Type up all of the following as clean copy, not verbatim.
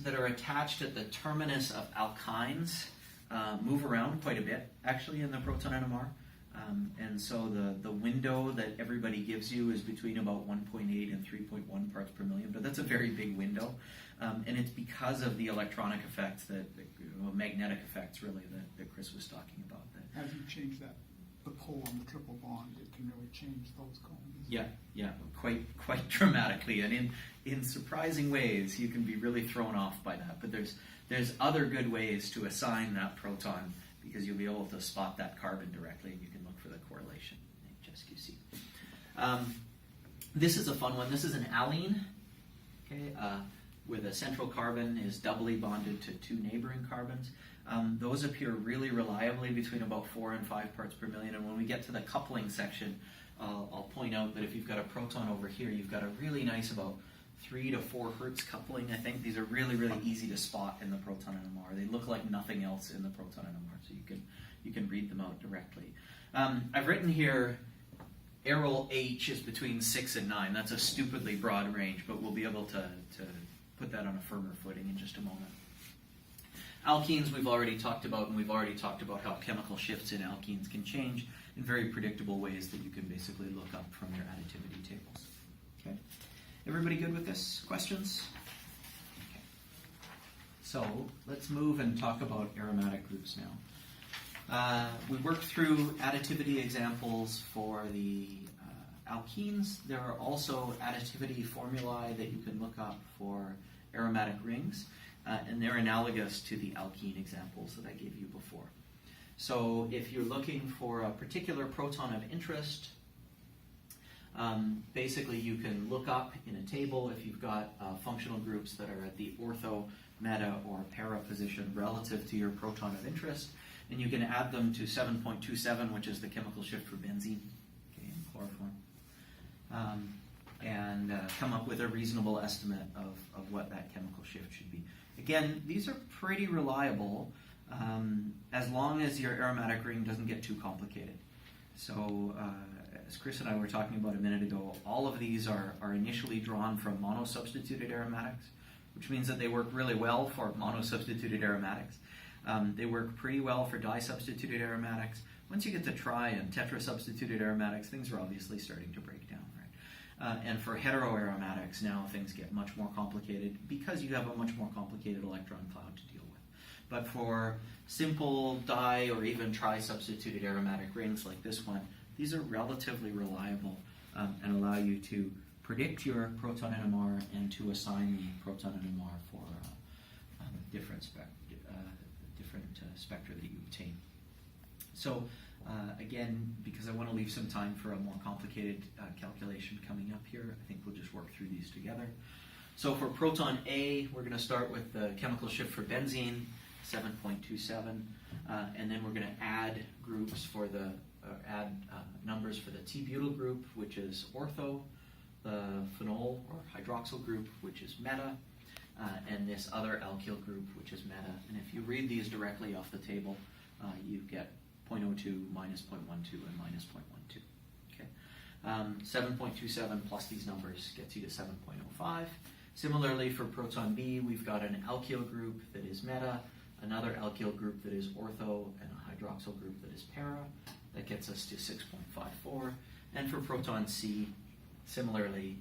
that are attached at the terminus of alkynes move around quite a bit, actually, in the proton NMR. And so the window that everybody gives you is between about 1.8 and 3.1 parts per million, but that's a very big window. And it's because of the electronic effects, magnetic effects, really, that Chris was talking about. As you change the pull on the triple bond, it can really change those cones. Yeah, quite dramatically, and in surprising ways, you can be really thrown off by that. But there's other good ways to assign that proton, because you'll be able to spot that carbon directly, and you can look for the correlation in HSQC. This is a fun one. This is an alene, okay, where the central carbon is doubly bonded to two neighboring carbons. Those appear really reliably between about 4 and 5 parts per million, and when we get to the coupling section, I'll point out that if you've got a proton over here, you've got a really nice about 3 to 4 hertz coupling, I think. These are really, really easy to spot in the proton NMR. They look like nothing else in the proton NMR, so you can read them out directly. I've written here aryl H is between 6 and 9. That's a stupidly broad range, but we'll be able to put that on a firmer footing in just a moment. Alkenes we've already talked about, and we've already talked about how chemical shifts in alkenes can change in very predictable ways that you can basically look up from your additivity tables. Okay. Everybody good with this? Questions? Okay. So let's move and talk about aromatic groups now. We worked through additivity examples for the alkenes. There are also additivity formulae that you can look up for aromatic rings, and they're analogous to the alkene examples that I gave you before. So if you're looking for a particular proton of interest, basically you can look up in a table if you've got functional groups that are at the ortho, meta, or para position relative to your proton of interest, and you can add them to 7.27, which is the chemical shift for benzene, okay, in chloroform, and come up with a reasonable estimate of what that chemical shift should be. Again, these are pretty reliable as long as your aromatic ring doesn't get too complicated. So as Chris and I were talking about a minute ago, all of these are initially drawn from monosubstituted aromatics, which means that they work really well for monosubstituted aromatics. They work pretty well for disubstituted aromatics. Once you get to tri and tetrasubstituted aromatics, things are obviously starting to break down, right? And for heteroaromatics, now things get much more complicated because you have a much more complicated electron cloud to deal with. But for simple di or even tri-substituted aromatic rings like this one, these are relatively reliable and allow you to predict your proton NMR and to assign the proton NMR for different spectra that you obtain. So again, because I want to leave some time for a more complicated calculation coming up here, I think we'll just work through these together. So for proton A, we're going to start with the chemical shift for benzene, 7.27, and then we're going to add groups for the numbers for the T-butyl group, which is ortho, the phenol or hydroxyl group, which is meta, and this other alkyl group, which is meta. And if you read these directly off the table, you get 0.02, minus 0.12, and minus 0.12. Okay. 7.27 plus these numbers gets you to 7.05. Similarly, for proton B, we've got an alkyl group that is meta, another alkyl group that is ortho, and a hydroxyl group that is para. That gets us to 6.54. And for proton C, similarly,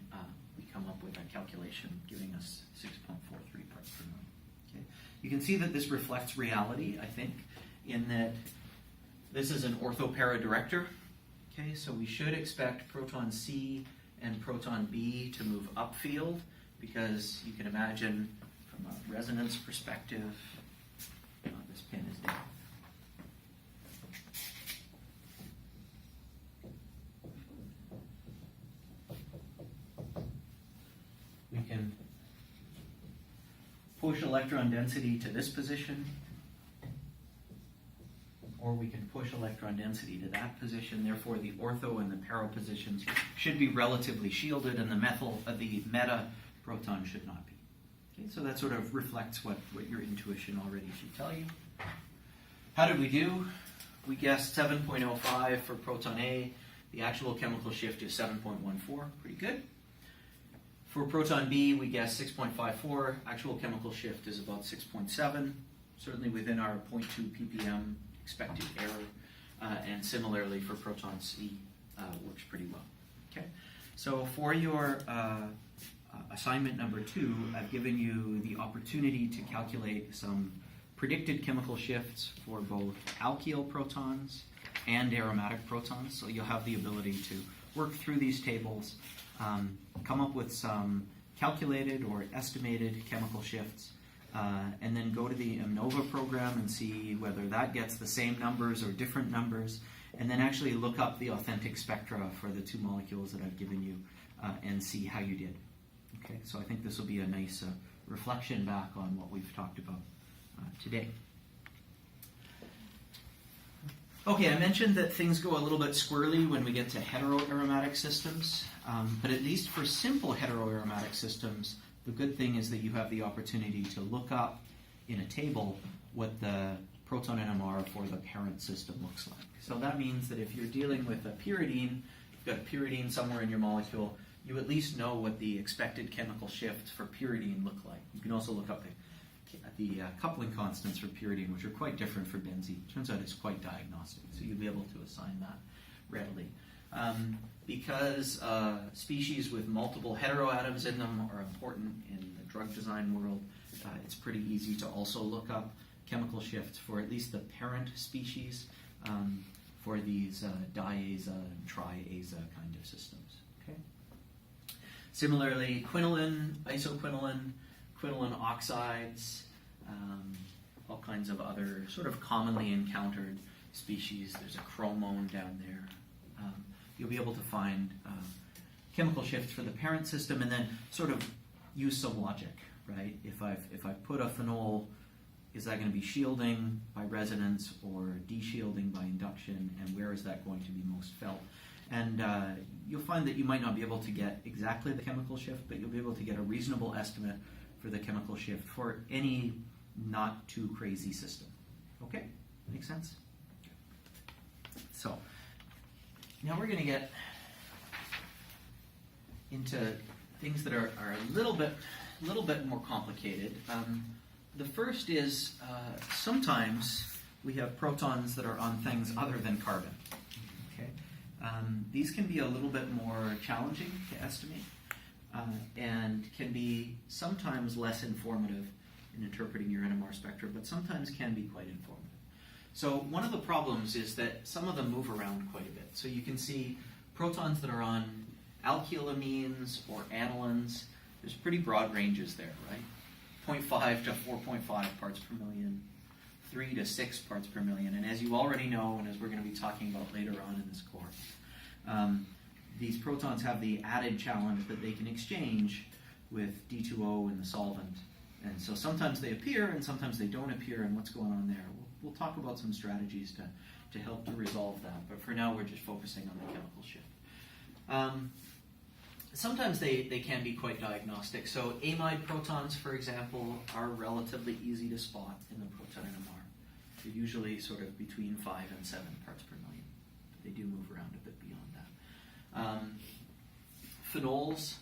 we come up with a calculation giving us 6.43 parts per million. Okay. You can see that this reflects reality, I think, in that this is an ortho-para director. Okay, so we should expect proton C and proton B to move upfield, because you can imagine from a resonance perspective, this pin is down. We can push electron density to this position, or we can push electron density to that position. Therefore, the ortho and the para positions should be relatively shielded, and the meta proton should not be. Okay, so that sort of reflects what your intuition already should tell you. How did we do? We guessed 7.05 for proton A. The actual chemical shift is 7.14. Pretty good. For proton B, we guess 6.54. Actual chemical shift is about 6.7, certainly within our 0.2 ppm expected error. And similarly for proton C, works pretty well. Okay, so for your assignment number 2, I've given you the opportunity to calculate some predicted chemical shifts for both alkyl protons and aromatic protons. So you'll have the ability to work through these tables, come up with some calculated or estimated chemical shifts, and then go to the MNOVA program and see whether that gets the same numbers or different numbers, and then actually look up the authentic spectra for the 2 molecules that I've given you and see how you did. Okay, so I think this will be a nice reflection back on what we've talked about today. Okay, I mentioned that things go a little bit squirrely when we get to heteroaromatic systems, but at least for simple heteroaromatic systems, the good thing is that you have the opportunity to look up in a table what the proton NMR for the parent system looks like. So that means that if you're dealing with a pyridine, you've got a pyridine somewhere in your molecule, you at least know what the expected chemical shifts for pyridine look like. You can also look up the coupling constants for pyridine, which are quite different for benzene. Turns out it's quite diagnostic, so you'll be able to assign that readily. Because species with multiple heteroatoms in them are important in the drug design world, it's pretty easy to also look up chemical shifts for at least the parent species for these diaza and triaza kind of systems. Okay. Similarly, quinoline, isoquinoline, quinoline oxides, all kinds of other sort of commonly encountered species. There's a chromone down there. You'll be able to find chemical shifts for the parent system and then sort of use some logic, right? If I've put a phenol, is that going to be shielding by resonance or de-shielding by induction, and where is that going to be most felt? And you'll find that you might not be able to get exactly the chemical shift, but you'll be able to get a reasonable estimate for the chemical shift for any not too crazy system. Okay? Make sense? So, now we're going to get into things that are a little bit more complicated. The first is sometimes we have protons that are on things other than carbon. Okay? These can be a little bit more challenging to estimate and can be sometimes less informative in interpreting your NMR spectra, but sometimes can be quite informative. So one of the problems is that some of them move around quite a bit. So you can see protons that are on alkylamines or anilines. There's pretty broad ranges there, right? 0.5 to 4.5 parts per million, 3 to 6 parts per million. And as you already know, and as we're going to be talking about later on in this course, these protons have the added challenge that they can exchange with D2O in the solvent. And so sometimes they appear and sometimes they don't appear, and what's going on there. We'll talk about some strategies to help to resolve that, but for now we're just focusing on the chemical shift. Sometimes they can be quite diagnostic. So amide protons, for example, are relatively easy to spot in the proton NMR. They're usually sort of between 5 and 7 parts per million. They do move around a bit beyond that. Phenols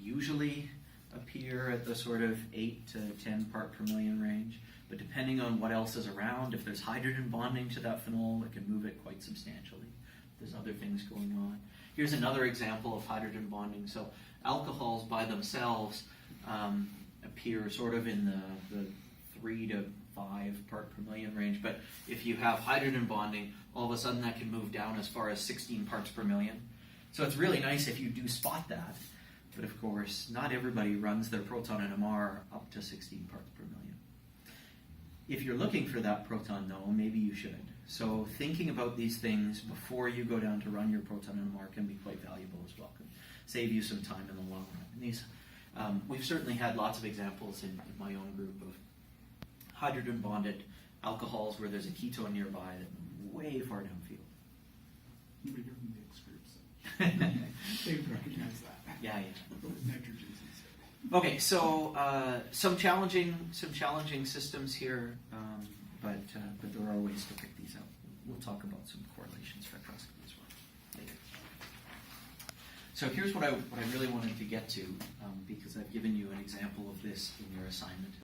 usually appear at the sort of 8 to 10 part per million range, but depending on what else is around, if there's hydrogen bonding to that phenol, it can move it quite substantially. There's other things going on. Here's another example of hydrogen bonding. So alcohols by themselves appear sort of in the 3 to 5 part per million range, but if you have hydrogen bonding, all of a sudden that can move down as far as 16 parts per million. So it's really nice if you do spot that, but of course, not everybody runs their proton NMR up to 16 parts per million. If you're looking for that proton, though, maybe you should. So thinking about these things before you go down to run your proton NMR can be quite valuable as well. Can save you some time in the long run. And these, we've certainly had lots of examples in my own group of hydrogen bonded alcohols where there's a ketone nearby that way far downfield. You would give them the X groups. They would recognize that. Yeah. Nitrogens instead. Okay, so some challenging systems here, but there are ways to pick these out. We'll talk about some correlation spectroscopy as well later. So here's what I really wanted to get to, because I've given you an example of this in your assignment.